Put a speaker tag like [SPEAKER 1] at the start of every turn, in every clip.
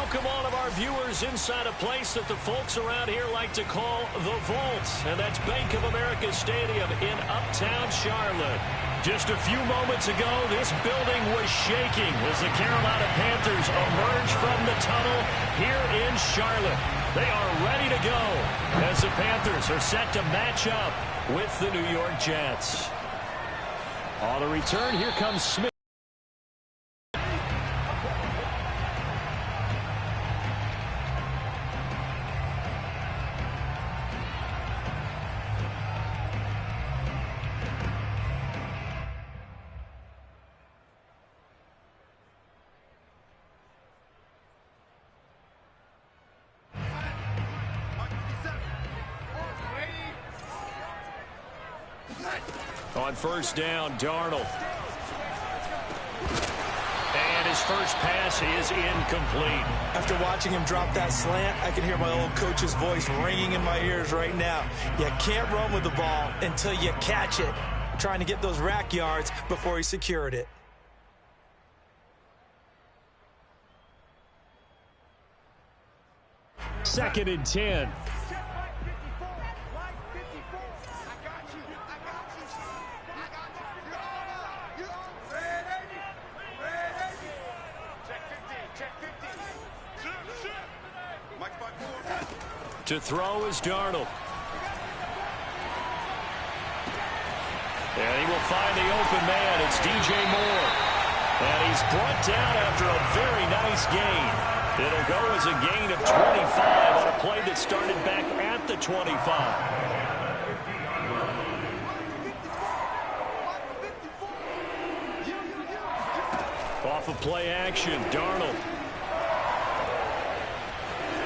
[SPEAKER 1] welcome all of our viewers inside a place that the folks around here like to call the Vault, and that's Bank of America Stadium in Uptown Charlotte. Just a few moments ago, this building was shaking as the Carolina Panthers emerge from the tunnel here in Charlotte. They are ready to go as the Panthers are set to match up with the New York Jets. On the return, here comes Smith. On first down, Darnold. And his first pass is incomplete.
[SPEAKER 2] After watching him drop that slant, I can hear my old coach's voice ringing in my ears right now. You can't run with the ball until you catch it. Trying to get those rack yards before he secured it.
[SPEAKER 1] Second and 10. To throw is Darnold. And he will find the open man. It's DJ Moore. And he's brought down after a very nice gain. It'll go as a gain of 25 on a play that started back at the 25. Off of play action, Darnold.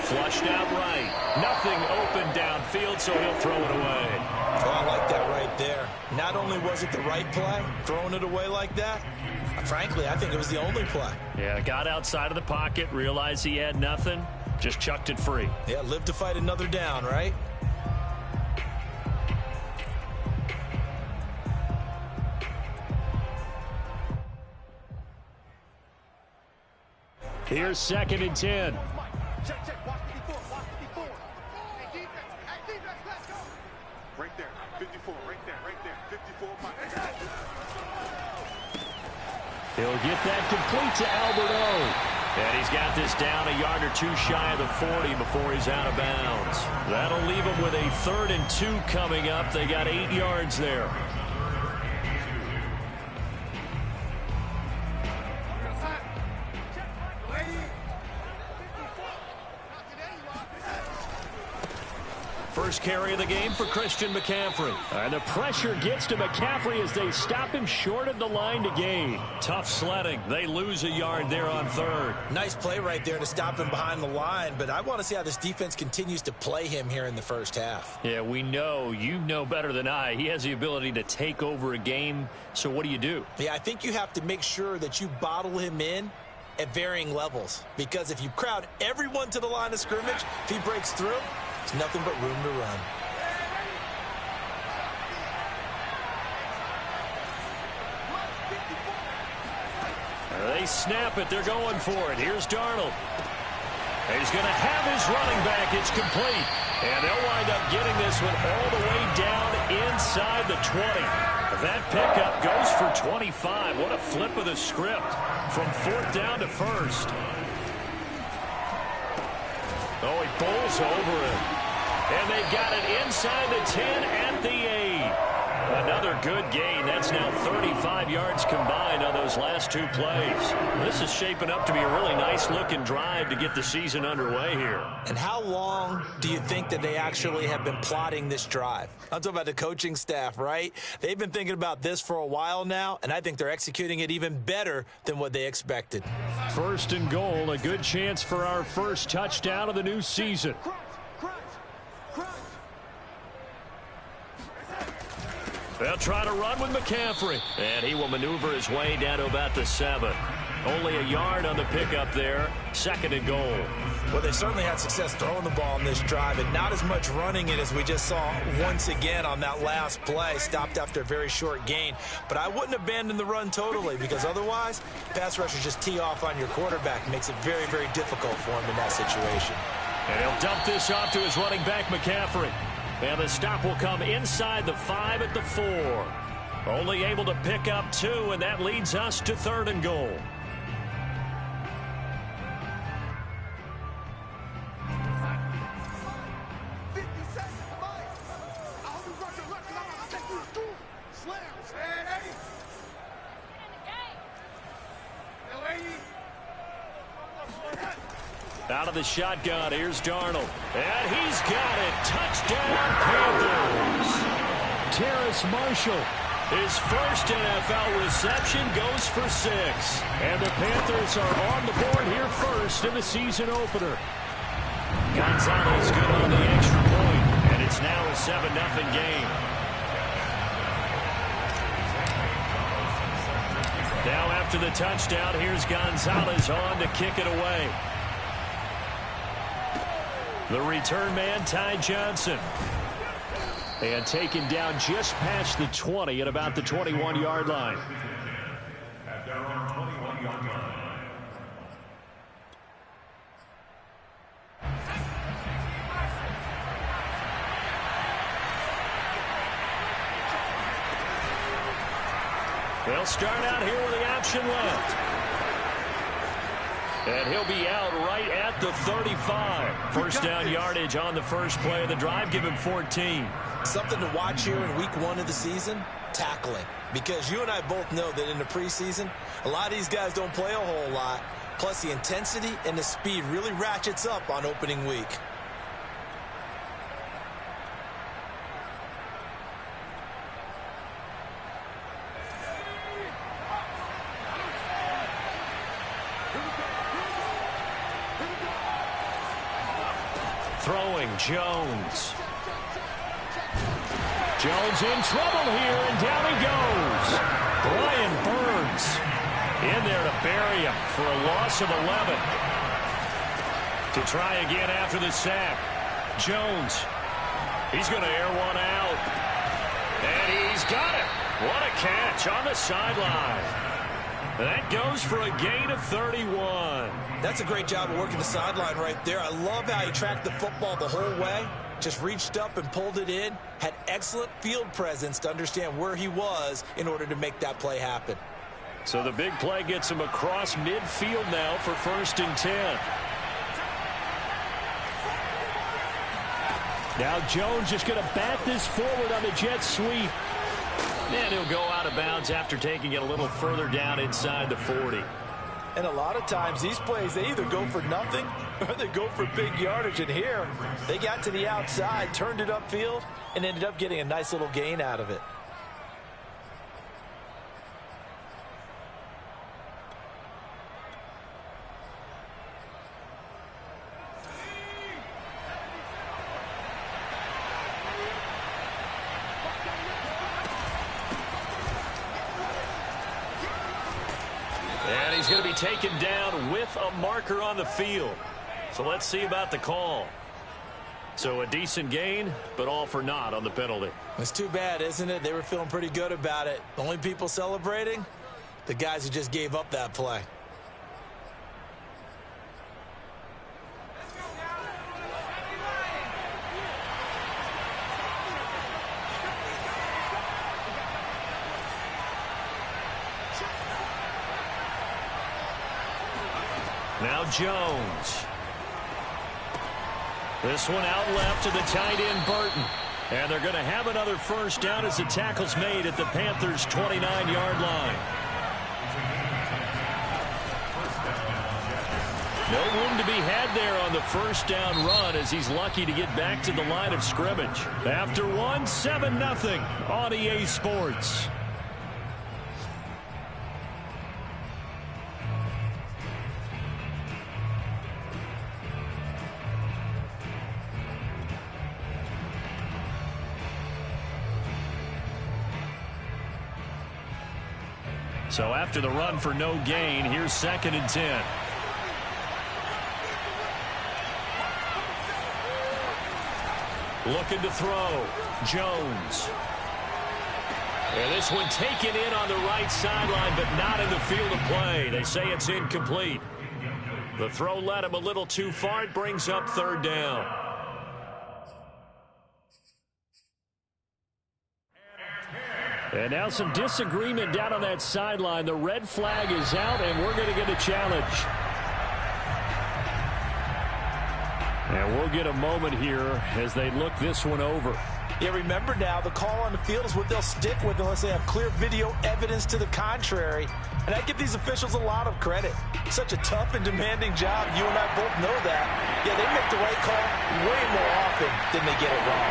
[SPEAKER 1] Flushed out right. Nothing open downfield, so he'll throw it away.
[SPEAKER 2] Oh, I like that right there. Not only was it the right play, throwing it away like that, frankly, I think it was the only play.
[SPEAKER 1] Yeah, got outside of the pocket, realized he had nothing, just chucked it free.
[SPEAKER 2] Yeah, live to fight another down, right?
[SPEAKER 1] Here's second and 10.
[SPEAKER 3] Check. Watch 54. Hey, defense. Let's go. Right there. 54. Right there. 54.
[SPEAKER 1] He'll get that complete to Albert O. And he's got this down a yard or two shy of the 40 before he's out of bounds. That'll leave him with a 3rd and 2 coming up. They got 8 yards there. First carry of the game for Christian McCaffrey. And the pressure gets to McCaffrey as they stop him short of the line to gain. Tough sledding. They lose a yard there on 3rd.
[SPEAKER 2] Nice play right there to stop him behind the line, but I want to see how this defense continues to play him here in the first half.
[SPEAKER 1] Yeah, we know. You know better than I. He has the ability to take over a game, so what do?
[SPEAKER 2] Yeah, I think you have to make sure that you bottle him in at varying levels, because if you crowd everyone to the line of scrimmage, if he breaks through, it's nothing but room to run.
[SPEAKER 1] They snap it. They're going for it. Here's Darnold. He's going to have his running back. It's complete. And they'll wind up getting this one all the way down inside the 20. That pickup goes for 25. What a flip of the script from 4th down to 1st. Oh, he bowls over it. And they've got it inside the 10 at the 8. Another good gain. That's now 35 yards combined on those last 2 plays. This is shaping up to be a really nice-looking drive to get the season underway here.
[SPEAKER 2] And how long do you think that they actually have been plotting this drive? I'm talking about the coaching staff, right? They've been thinking about this for a while now, and I think they're executing it even better than what they expected.
[SPEAKER 1] 1st and goal, a good chance for our first touchdown of the new season. They'll try to run with McCaffrey. And he will maneuver his way down to about the 7. Only a yard on the pickup there. 2nd and goal.
[SPEAKER 2] Well, they certainly had success throwing the ball on this drive, and not as much running it as we just saw once again on that last play. Stopped after a very short gain. But I wouldn't abandon the run totally, because otherwise, pass rushers just tee off on your quarterback. Makes it very, very difficult for him in that situation.
[SPEAKER 1] And he'll dump this off to his running back, McCaffrey. And the stop will come inside the 5 at the 4. Only able to pick up 2, and that leads us to 3rd and goal. Out of the shotgun, here's Darnold. And he's got it. Touchdown, Panthers. Terrace Marshall, his first NFL reception, goes for 6. And the Panthers are on the board here first in the season opener. Gonzalez good on the extra point, and it's now a 7-0 game. Now after the touchdown, here's Gonzalez on to kick it away. The return man, Ty Johnson. And taken down just past the 20 at about the 21-yard line.
[SPEAKER 4] At their own 21-yard line.
[SPEAKER 1] They'll start out here with the option left. And he'll be out right at the 35. First down yardage on the first play of the drive. Give him 14.
[SPEAKER 2] Something to watch here in week 1 of the season, tackling. Because you and I both know that in the preseason, a lot of these guys don't play a whole lot. Plus the intensity and the speed really ratchets up on opening week.
[SPEAKER 1] Throwing, Jones. Jones in trouble here, and down he goes. Brian Burns in there to bury him for a loss of 11. To try again after the sack. Jones. He's going to air one out. And he's got it. What a catch on the sideline. That goes for a gain of 31.
[SPEAKER 2] That's a great job of working the sideline right there. I love how he tracked the football the whole way. Just reached up and pulled it in. Had excellent field presence to understand where he was in order to make that play happen.
[SPEAKER 1] So the big play gets him across midfield now for 1st and 10. Now Jones just going to bat this forward on the jet sweep. And he'll go out of bounds after taking it a little further down inside the 40.
[SPEAKER 2] And a lot of times these plays, they either go for nothing or they go for big yardage. And here, they got to the outside, turned it upfield, and ended up getting a nice little gain out of it.
[SPEAKER 1] And he's going to be taken down with a marker on the field. So let's see about the call. So a decent gain, but all for naught on the penalty.
[SPEAKER 2] It's too bad, isn't it? They were feeling pretty good about it. The only people celebrating, the guys who just gave up that play.
[SPEAKER 1] Now Jones. This one out left to the tight end, Burton. And they're going to have another first down as the tackle's made at the Panthers' 29-yard line. No room to be had there on the first down run as he's lucky to get back to the line of scrimmage. After one, 7-0 on EA Sports. So after the run for no gain, here's 2nd and 10. Looking to throw. Jones. And this one taken in on the right sideline, but not in the field of play. They say it's incomplete. The throw led him a little too far. It brings up 3rd down. And now some disagreement down on that sideline. The red flag is out, and we're going to get a challenge. And we'll get a moment here as they look this one over.
[SPEAKER 2] Yeah, remember now, the call on the field is what they'll stick with unless they have clear video evidence to the contrary. And I give these officials a lot of credit. Such a tough and demanding job. You and I both know that. Yeah, they make the right call way more often than they get it wrong.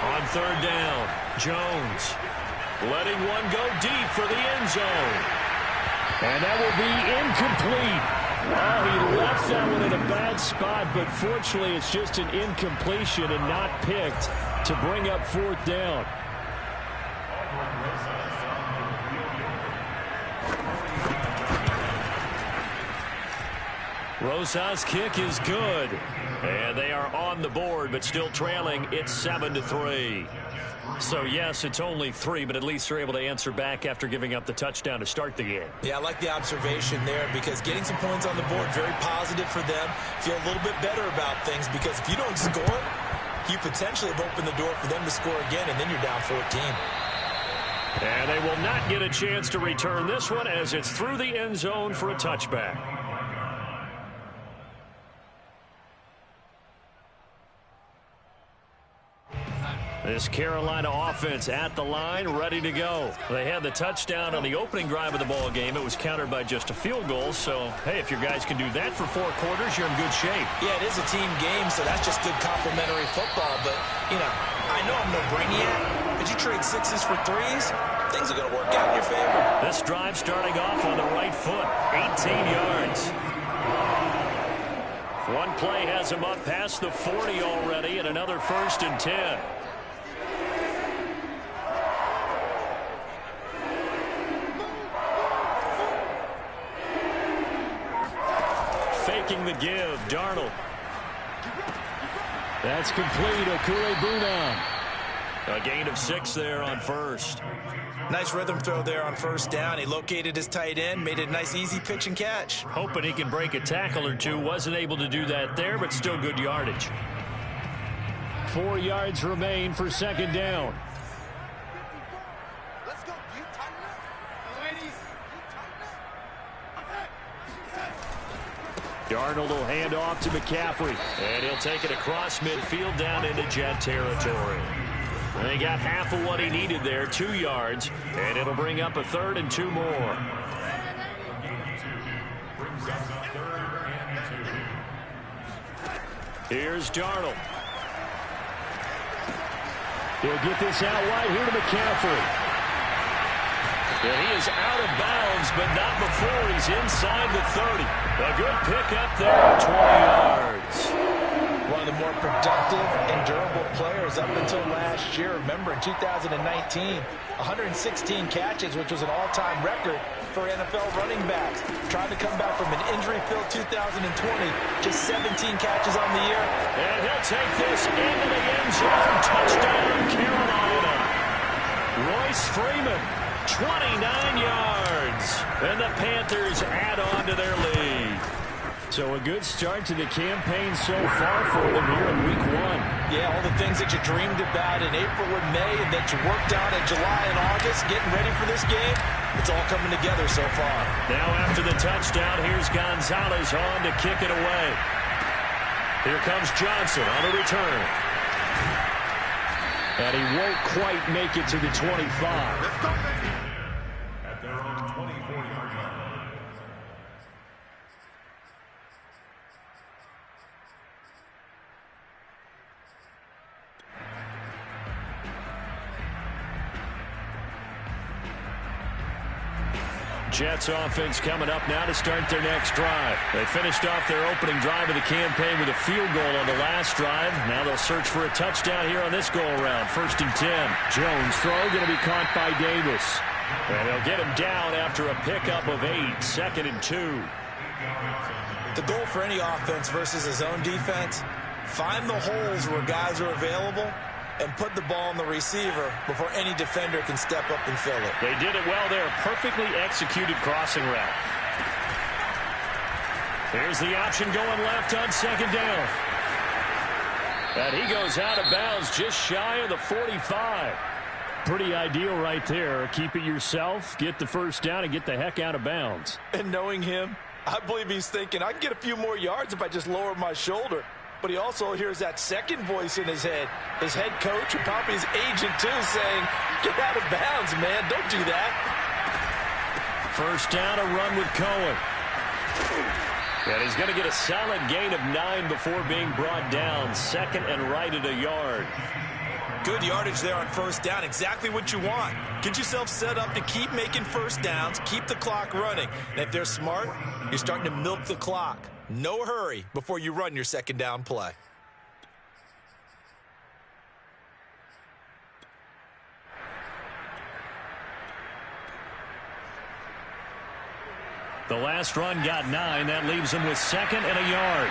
[SPEAKER 1] On 3rd down, Jones letting one go deep for the end zone. And that will be incomplete. Oh, he left that one in a bad spot, but fortunately it's just an incompletion and not picked to bring up 4th down. Rosas' kick is good. And they are on the board, but still trailing. It's 7-3. So, yes, it's only 3, but at least they're able to answer back after giving up the touchdown to start the game.
[SPEAKER 2] Yeah, I like the observation there because getting some points on the board, very positive for them. Feel a little bit better about things because if you don't score, you potentially have opened the door for them to score again, and then you're down 14.
[SPEAKER 1] And they will not get a chance to return this one as it's through the end zone for a touchback. This Carolina offense at the line, ready to go. They had the touchdown on the opening drive of the ball game. It was countered by just a field goal. So, hey, if your guys can do that for 4 quarters, you're in good shape.
[SPEAKER 2] Yeah, it is a team game, so that's just good complimentary football. But, you know, I know I'm no brainiac, but you trade 6s for 3s, things are going to work out in your favor.
[SPEAKER 1] This drive starting off on the right foot, 18 yards. One play has him up past the 40 already, and another 1st and 10. Faking the give, Darnold. That's complete, Okure-Bunan. A gain of 6 there on 1st.
[SPEAKER 2] Nice rhythm throw there on 1st down. He located his tight end, made it a nice easy pitch and catch.
[SPEAKER 1] Hoping he can break a tackle or two. Wasn't able to do that there, but still good yardage. 4 yards remain for 2nd down.
[SPEAKER 3] Let's go. You tighten up. Ladies, you tighten up.
[SPEAKER 1] Darnold will hand off to McCaffrey, and he'll take it across midfield down into Jet territory. They got half of what he needed there, 2 yards, and it'll bring up a 3rd and 2 more. Here's Darnold. He'll get this out wide here to McCaffrey. And he is out of bounds, but not before he's inside the 30. A good pickup there, 20 yards.
[SPEAKER 2] One of the more productive and durable players up until last year. Remember, in 2019, 116 catches, which was an all-time record for NFL running backs. Trying to come back from an injury-filled 2020, just 17 catches on the year.
[SPEAKER 1] And he'll take this into the end zone. Touchdown, Carolina. Royce Freeman, 29 yards. And the Panthers add on to their lead. So a good start to the campaign so far for them here in week 1.
[SPEAKER 2] Yeah, all the things that you dreamed about in April and May and that you worked on in July and August, getting ready for this game, it's all coming together so far.
[SPEAKER 1] Now after the touchdown, here's Gonzalez on to kick it away. Here comes Johnson on the return. And he won't quite make it to the 25.
[SPEAKER 3] Let's go, baby.
[SPEAKER 4] At their own 24-yard line.
[SPEAKER 1] Jets offense coming up now to start their next drive. They finished off their opening drive of the campaign with a field goal on the last drive. Now they'll search for a touchdown here on this go-around. 1st and 10. Jones throw going to be caught by Davis. And they'll get him down after a pickup of 8, 2nd and 2.
[SPEAKER 2] The goal for any offense versus his own defense, find the holes where guys are available and put the ball on the receiver before any defender can step up and fill it.
[SPEAKER 1] They did it well there. Perfectly executed crossing route. Here's the option going left on 2nd down. And he goes out of bounds just shy of the 45. Pretty ideal right there. Keep it yourself, get the first down, and get the heck out of bounds.
[SPEAKER 2] And knowing him, I believe he's thinking, I can get a few more yards if I just lower my shoulder. But he also hears that second voice in his head. His head coach and probably his agent, too, saying, get out of bounds, man. Don't do that.
[SPEAKER 1] First down, a run with Cohen. And he's going to get a solid gain of 9 before being brought down. 2nd and right at a yard.
[SPEAKER 2] Good yardage there on first down. Exactly what you want. Get yourself set up to keep making first downs, keep the clock running. And if they're smart, you're starting to milk the clock. No hurry before you run your 2nd down play.
[SPEAKER 1] The last run got 9. That leaves him with 2nd and a yard.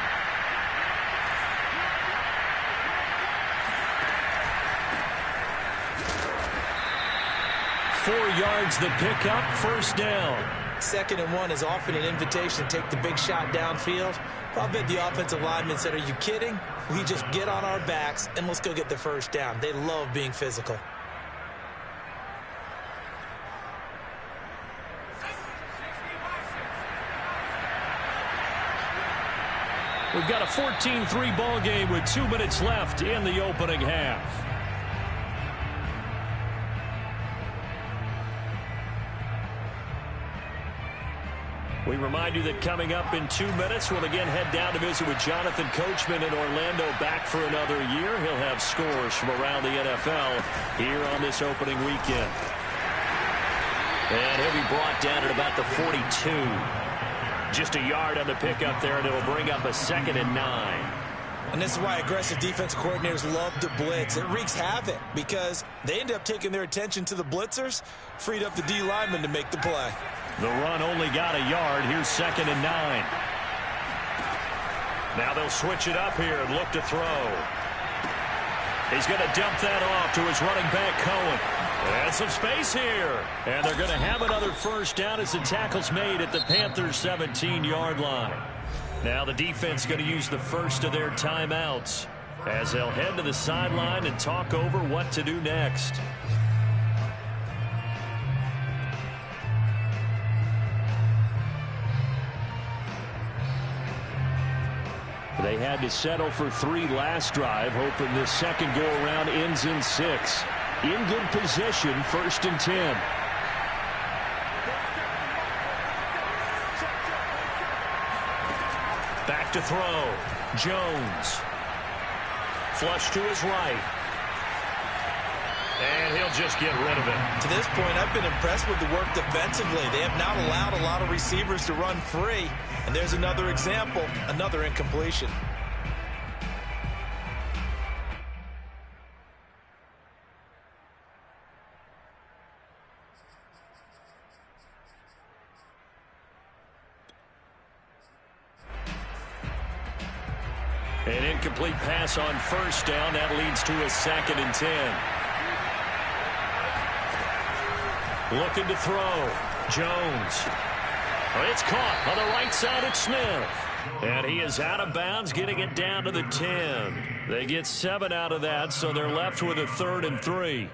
[SPEAKER 1] Four yards the pickup, first down.
[SPEAKER 2] 2nd and 1 is often an invitation to take the big shot downfield. I bet the offensive lineman said, are you kidding? We just get on our backs and let's go get the first down. They love being physical.
[SPEAKER 1] We've got a 14-3 ball game with 2 minutes left in the opening half. We remind you that coming up in 2 minutes, we'll again head down to visit with Jonathan Coachman in Orlando, back for another year. He'll have scores from around the NFL here on this opening weekend. And he'll be brought down at about the 42. Just a yard on the pickup there, and it'll bring up a 2nd and 9.
[SPEAKER 2] And this is why aggressive defense coordinators love to blitz. It wreaks havoc because they end up taking their attention to the blitzers, freed up the D lineman to make the play.
[SPEAKER 1] The run only got a yard. Here's 2nd and 9. Now they'll switch it up here and look to throw. He's going to dump that off to his running back, Cohen. And some space here. And they're going to have another first down as the tackle's made at the Panthers' 17-yard line. Now the defense going to use the first of their timeouts as they'll head to the sideline and talk over what to do next. They had to settle for 3 last drive, hoping this second go-around ends in 6. In good position, 1st and 10. Back to throw. Jones. Flush to his right. And he'll just get rid of it.
[SPEAKER 2] To this point, I've been impressed with the work defensively. They have not allowed a lot of receivers to run free. And there's another example, another incompletion.
[SPEAKER 1] An incomplete pass on first down. That leads to a 2nd and 10. Looking to throw. Jones. It's caught on the right side at Smith. And he is out of bounds, getting it down to the 10. They get 7 out of that, so they're left with a 3rd and 3.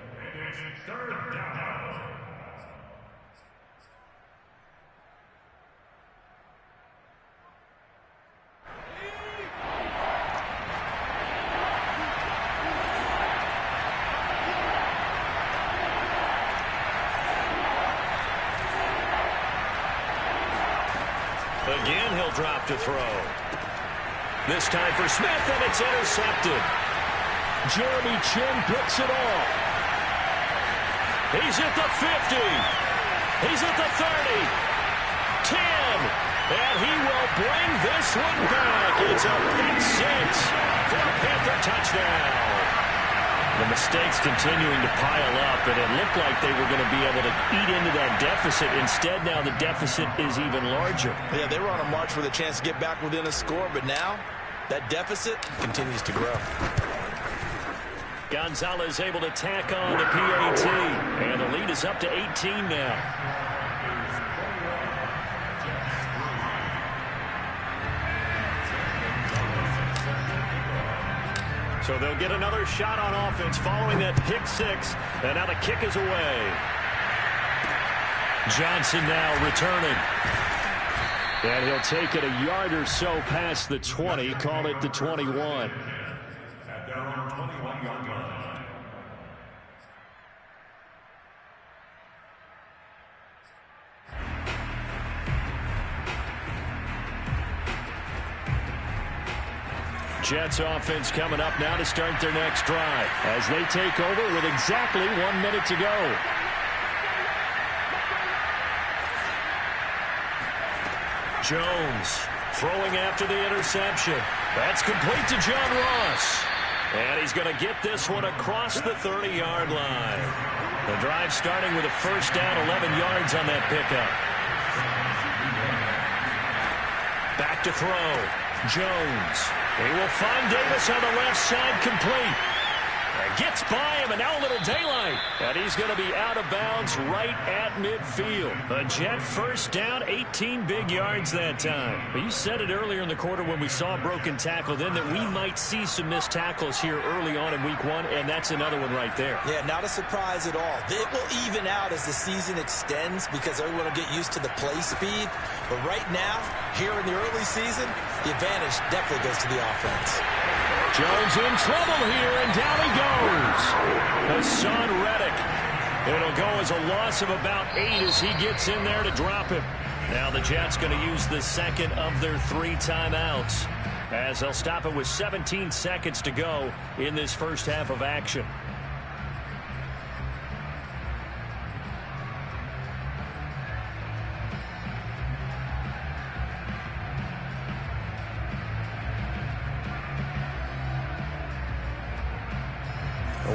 [SPEAKER 1] Again, he'll drop to throw. This time for Smith, and it's intercepted. Jeremy Chin picks it off. He's at the 50. He's at the 30. 10. And he will bring this one back. It's a pick 6 for a Panther touchdown. The mistakes continuing to pile up, and it looked like they were going to be able to eat into that deficit. Instead, now the deficit is even larger.
[SPEAKER 2] Yeah, they were on a march for the chance to get back within a score, but now that deficit continues to grow.
[SPEAKER 1] Gonzalez able to tack on the PAT, and the lead is up to 18 now. So they'll get another shot on offense following that pick six, and now the kick is away. Johnson now returning. And he'll take it a yard or so past the 20, call it the 21.
[SPEAKER 4] At their own 21-yard line.
[SPEAKER 1] Jets offense coming up now to start their next drive as they take over with exactly 1 minute to go. Jones throwing after the interception. That's complete to John Ross. And he's going to get this one across the 30-yard line. The drive starting with a first down, 11 yards on that pickup. Back to throw. Jones. He will find Davis on the left side, complete. Gets by him, and now a little daylight. And he's going to be out of bounds right at midfield. A Jet first down, 18 big yards that time. But you said it earlier in the quarter when we saw a broken tackle then that we might see some missed tackles here early on in week one, and that's another one right there.
[SPEAKER 2] Yeah, not a surprise at all. It will even out as the season extends because everyone will get used to the play speed. But right now, here in the early season, the advantage definitely goes to the offense.
[SPEAKER 1] Jones in trouble here, and down he goes. Hassan Reddick. It'll go as a loss of about 8 as he gets in there to drop him. Now the Jets going to use the second of their 3 timeouts as they'll stop it with 17 seconds to go in this first half of action.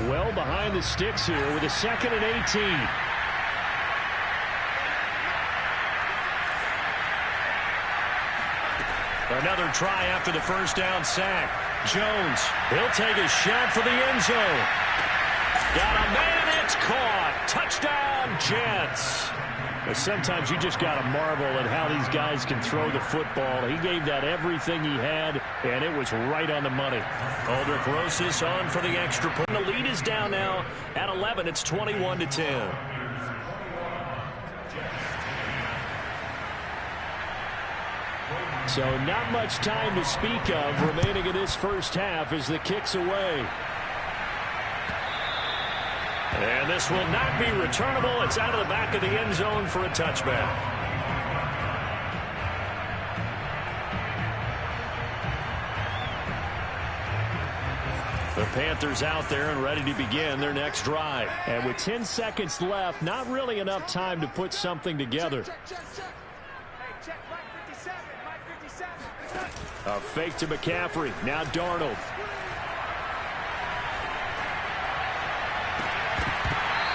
[SPEAKER 1] Well behind the sticks here with a 2nd and 18. Another try after the first down sack. Jones, he'll take a shot for the end zone. Got a man, it's caught. Touchdown, Jets. But sometimes you just got to marvel at how these guys can throw the football. He gave that everything he had, and it was right on the money. Aldrich Rosas on for the extra point. The lead is down now at 11. It's 21-10. So not much time to speak of remaining in this first half as the kick's away. And this will not be returnable. It's out of the back of the end zone for a touchback. The Panthers out there and ready to begin their next drive. And with 10 seconds left, not really enough time to put something together. A fake to McCaffrey. Now Darnold.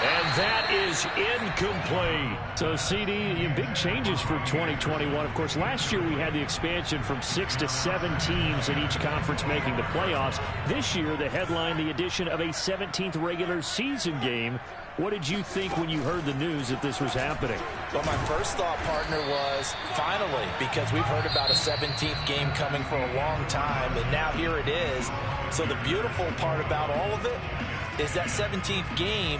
[SPEAKER 1] And that is incomplete. So, CD, big changes for 2021. Of course, last year we had the expansion from 6 to 7 teams in each conference making the playoffs. This year, the headline, the addition of a 17th regular season game. What did you think when you heard the news that this was happening?
[SPEAKER 2] Well, my first thought, partner, was finally, because we've heard about a 17th game coming for a long time, and now here it is. So the beautiful part about all of it is that 17th game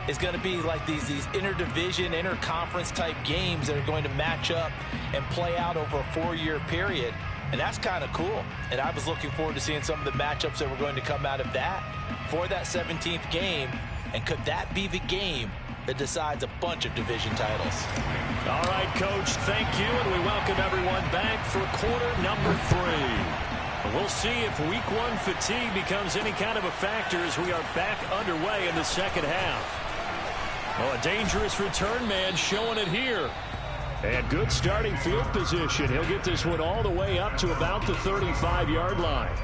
[SPEAKER 2] is going to be like these interdivision, interconference type games that are going to match up and play out over a 4-year period. And that's kind of cool. And I was looking forward to seeing some of the matchups that were going to come out of that for that 17th game. And could that be the game that decides a bunch of division titles?
[SPEAKER 1] All right, Coach, thank you. And we welcome everyone back for quarter number 3. We'll see if week 1 fatigue becomes any kind of a factor as we are back underway in the second half. Oh, a dangerous return man showing it here. And good starting field position. He'll get this one all the way up to about the 35-yard line.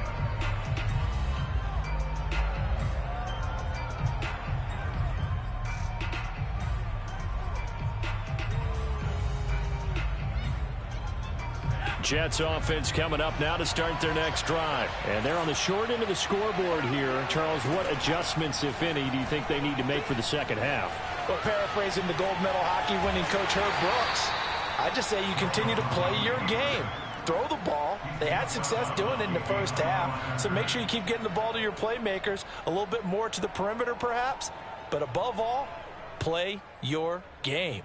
[SPEAKER 1] Jets offense coming up now to start their next drive. And they're on the short end of the scoreboard here. Charles, what adjustments, if any, do you think they need to make for the second half?
[SPEAKER 2] Well, paraphrasing the gold medal hockey winning coach Herb Brooks, I just say you continue to play your game. Throw the ball. They had success doing it in the first half, so make sure you keep getting the ball to your playmakers, a little bit more to the perimeter perhaps, but above all, play your game.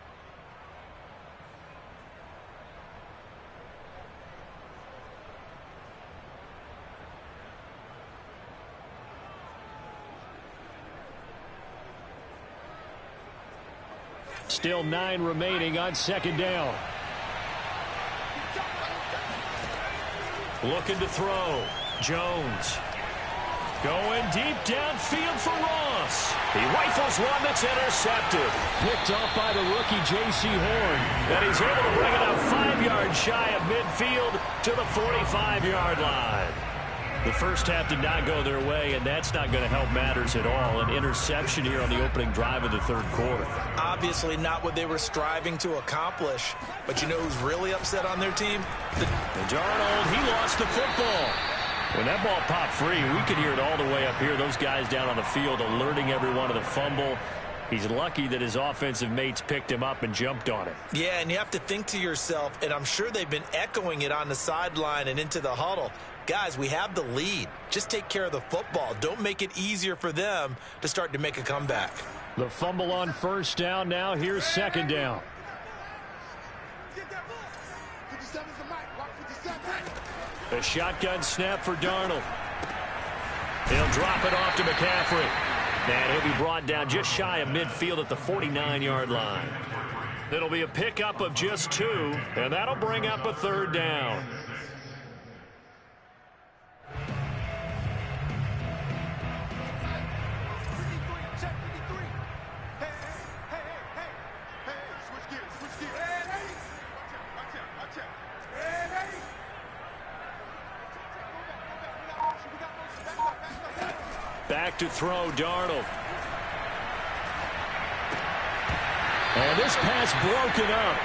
[SPEAKER 1] Still 9 remaining on second down. Looking to throw. Jones. Going deep downfield for Ross. He rifles one that's intercepted. Picked off by the rookie J.C. Horn. And he's able to bring it up 5 yards shy of midfield to the 45-yard line. The first half did not go their way, and that's not going to help matters at all. An interception here on the opening drive of the third quarter.
[SPEAKER 2] Obviously not what they were striving to accomplish. But you know who's really upset on their team?
[SPEAKER 1] And Darnold, he lost the football. When that ball popped free, we could hear it all the way up here. Those guys down on the field alerting everyone of the fumble. He's lucky that his offensive mates picked him up and jumped on it.
[SPEAKER 2] Yeah, and you have to think to yourself, and I'm sure they've been echoing it on the sideline and into the huddle. Guys, we have the lead. Just take care of the football. Don't make it easier for them to start to make a comeback.
[SPEAKER 1] The fumble on first down now. Here's second down. A shotgun snap for Darnold. He'll drop it off to McCaffrey. And he'll be brought down just shy of midfield at the 49-yard line. It'll be a pickup of just 2, and that'll bring up a third down. Back to throw, Darnold. And this pass broken up.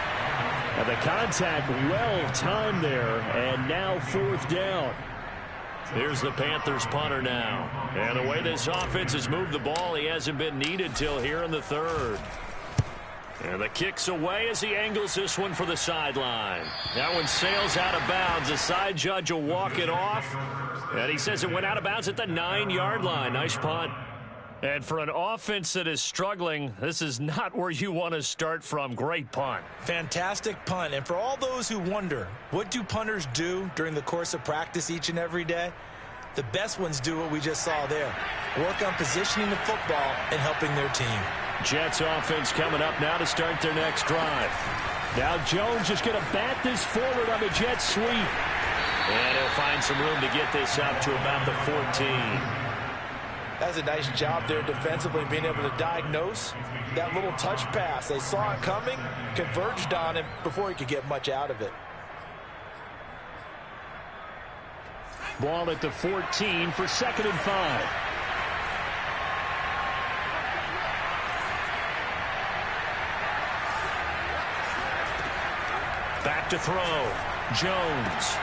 [SPEAKER 1] And the contact well timed there. And now fourth down. Here's the Panthers punter now. And the way this offense has moved the ball, he hasn't been needed till here in the third. And the kick's away as he angles this one for the sideline. That one sails out of bounds. The side judge will walk it off. And he says it went out of bounds at the 9-yard line. Nice punt. And for an offense that is struggling, this is not where you want to start from. Great punt.
[SPEAKER 2] Fantastic punt. And for all those who wonder, what do punters do during the course of practice each and every day? The best ones do what we just saw there. Work on positioning the football and helping their team.
[SPEAKER 1] Jets offense coming up now to start their next drive. Now Jones is going to bat this forward on the jet sweep. And he'll find some room to get this up to about the 14.
[SPEAKER 2] That's a nice job there defensively, being able to diagnose that little touch pass. They saw it coming, converged on him before he could get much out of it.
[SPEAKER 1] Ball at the 14 for 2nd and 5. Back to throw. Jones.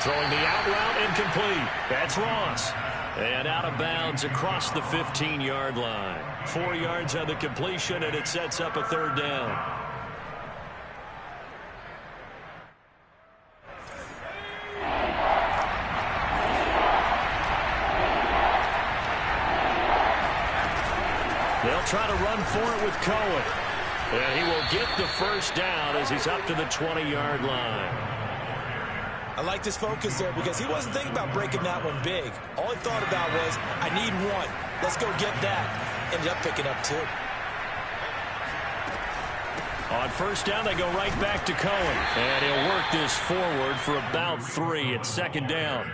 [SPEAKER 1] Throwing the out route incomplete. That's Ross. And out of bounds across the 15-yard line. 4 yards on the completion, and it sets up a third down. They'll try to run for it with Cohen. And he will get the first down as he's up to the 20-yard line.
[SPEAKER 2] I like this focus there because he wasn't thinking about breaking that one big. All he thought about was, I need one. Let's go get that. Ended up picking up 2.
[SPEAKER 1] On first down, they go right back to Cohen. And he'll work this forward for about 3 at 2nd down.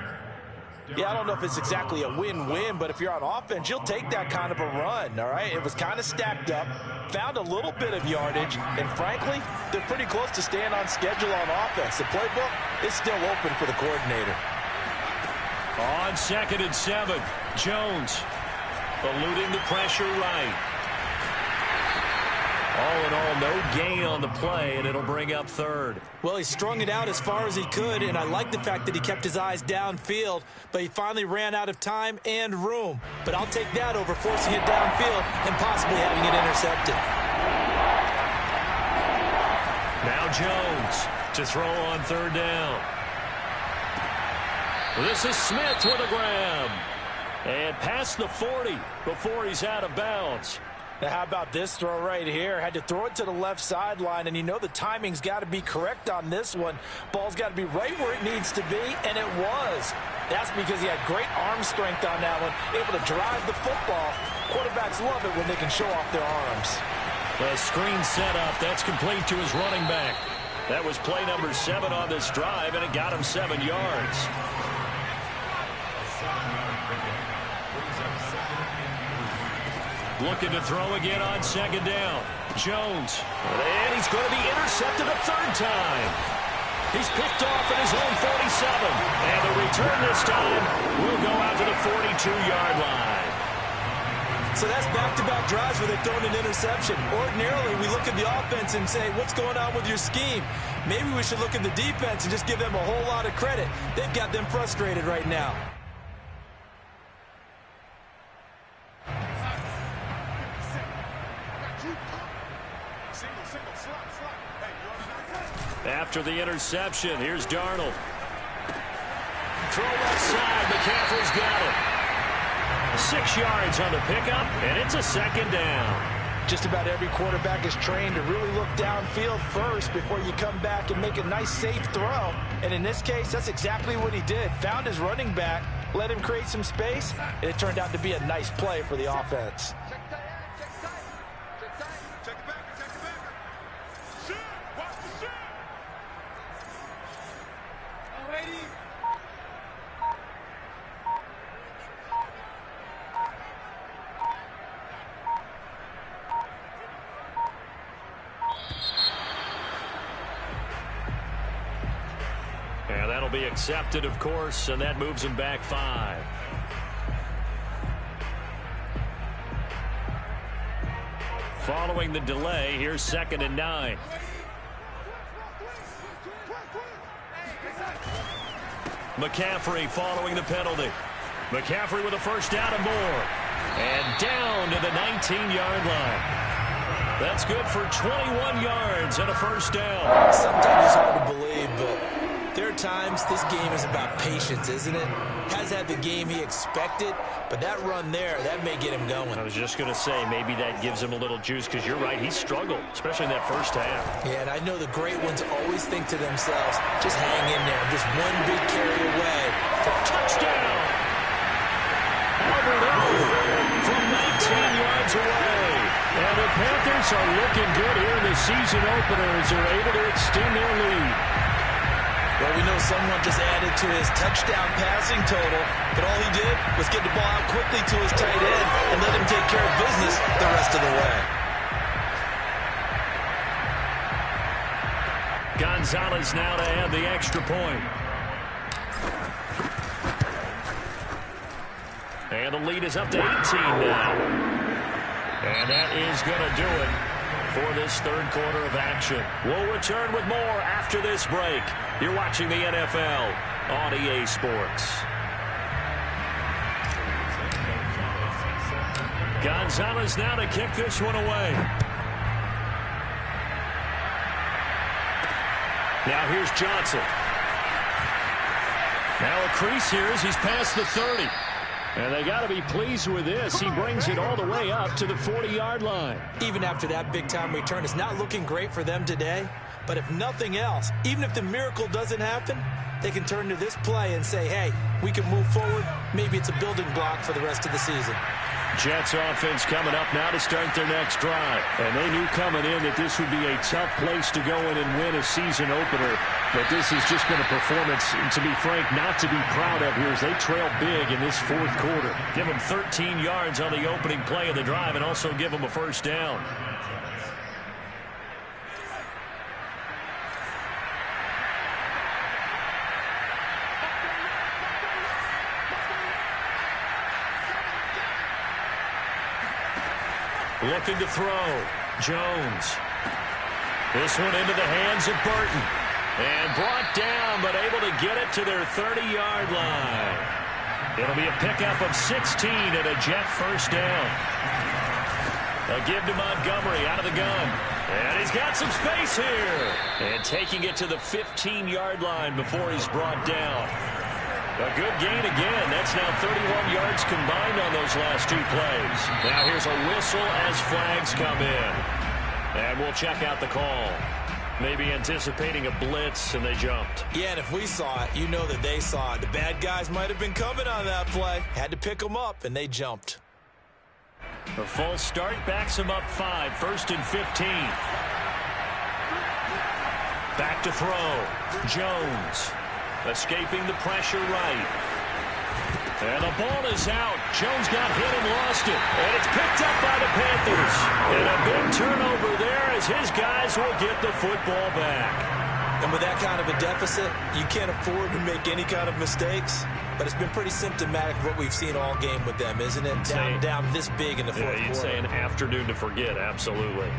[SPEAKER 2] Yeah, I don't know if it's exactly a win-win, but if you're on offense, you'll take that kind of a run, all right? It was kind of stacked up, found a little bit of yardage, and frankly, they're pretty close to staying on schedule on offense. The playbook is still open for the coordinator.
[SPEAKER 1] On 2nd and 7, Jones eluding the pressure right. All in all, no gain on the play, and it'll bring up third.
[SPEAKER 2] Well, he strung it out as far as he could, and I like the fact that he kept his eyes downfield, but he finally ran out of time and room. But I'll take that over forcing it downfield and possibly having it intercepted.
[SPEAKER 1] Now Jones to throw on third down. This is Smith with a grab. And past the 40 before he's out of bounds.
[SPEAKER 2] Now, how about this throw right here? Had to throw it to the left sideline, and you know the timing's got to be correct on this one. Ball's got to be right where it needs to be, and it was. That's because he had great arm strength on that one, able to drive the football. Quarterbacks love it when they can show off their arms.
[SPEAKER 1] The screen set up. That's complete to his running back. That was play number 7 on this drive, and it got him 7 yards. Looking to throw again on second down. Jones. And he's going to be intercepted a third time. He's picked off at his own 47. And the return this time will go out to the 42-yard line.
[SPEAKER 2] So that's back-to-back drives where they've thrown an interception. Ordinarily, we look at the offense and say, what's going on with your scheme? Maybe we should look at the defense and just give them a whole lot of credit. They've got them frustrated right now.
[SPEAKER 1] After the interception, here's Darnold. Throw left side. McCaffrey's got it. 6 yards on the pickup, and it's a second down.
[SPEAKER 2] Just about every quarterback is trained to really look downfield first before you come back and make a nice, safe throw. And in this case, that's exactly what he did. Found his running back, let him create some space, and it turned out to be a nice play for the offense.
[SPEAKER 1] And that'll be accepted, of course, and that moves him back 5. Following the delay, here's 2nd and 9. McCaffrey following the penalty. McCaffrey with a first down and more. And down to the 19-yard line. That's good for 21 yards and a first down.
[SPEAKER 2] Sometimes it's hard to believe, but there are times this game is about patience, isn't it? Has had the game he expected, but that run there, that may get him going.
[SPEAKER 1] I was just going to say, maybe that gives him a little juice, because you're right, he struggled, especially in that first half.
[SPEAKER 2] Yeah, and I know the great ones always think to themselves, just hang in there, just one big carry away.
[SPEAKER 1] Touchdown! Albert O from 19 yards away. And the Panthers are looking good here in the season opener as they're able to extend their lead.
[SPEAKER 2] Well, we know someone just added to his touchdown passing total, but all he did was get the ball out quickly to his tight end and let him take care of business the rest of the way.
[SPEAKER 1] Gonzalez now to add the extra point. And the lead is up to 18 now. And that is going to do it for this third quarter of action. We'll return with more after this break. You're watching the NFL on EA Sports. Gonzalez now to kick this one away. Now here's Johnson. Now a crease here as he's past the 30. And they got to be pleased with this. He brings it all the way up to the 40-yard line.
[SPEAKER 2] Even after that big-time return, it's not looking great for them today. But if nothing else, even if the miracle doesn't happen, they can turn to this play and say, hey, we can move forward. Maybe it's a building block for the rest of the season.
[SPEAKER 1] Jets offense coming up now to start their next drive. And they knew coming in that this would be a tough place to go in and win a season opener. But this has just been a performance, to be frank, not to be proud of here as they trail big in this fourth quarter. Give them 13 yards on the opening play of the drive and also give them a first down. Looking to throw. Jones. This one into the hands of Burton. And brought down, but able to get it to their 30-yard line. It'll be a pickup of 16 and a Jet first down. A give to Montgomery out of the gun. And he's got some space here. And taking it to the 15-yard line before he's brought down. A good gain again. That's now 31 yards combined on those last two plays. Now here's a whistle as flags come in. And we'll check out the call. Maybe anticipating a blitz, and they jumped.
[SPEAKER 2] Yeah, and if we saw it, you know that they saw it. The bad guys might have been coming on that play. Had to pick them up, and they jumped.
[SPEAKER 1] A false start backs him up 5, 1st and 15. Back to throw. Jones escaping the pressure right. And the ball is out. Jones got hit and lost it. And it's picked up by the Panthers. And a big turnover there as his guys will get the football back.
[SPEAKER 2] And with that kind of a deficit, you can't afford to make any kind of mistakes. But it's been pretty symptomatic of what we've seen all game with them, isn't it? Down this big in the fourth quarter.
[SPEAKER 1] You'd say an afternoon to forget, absolutely.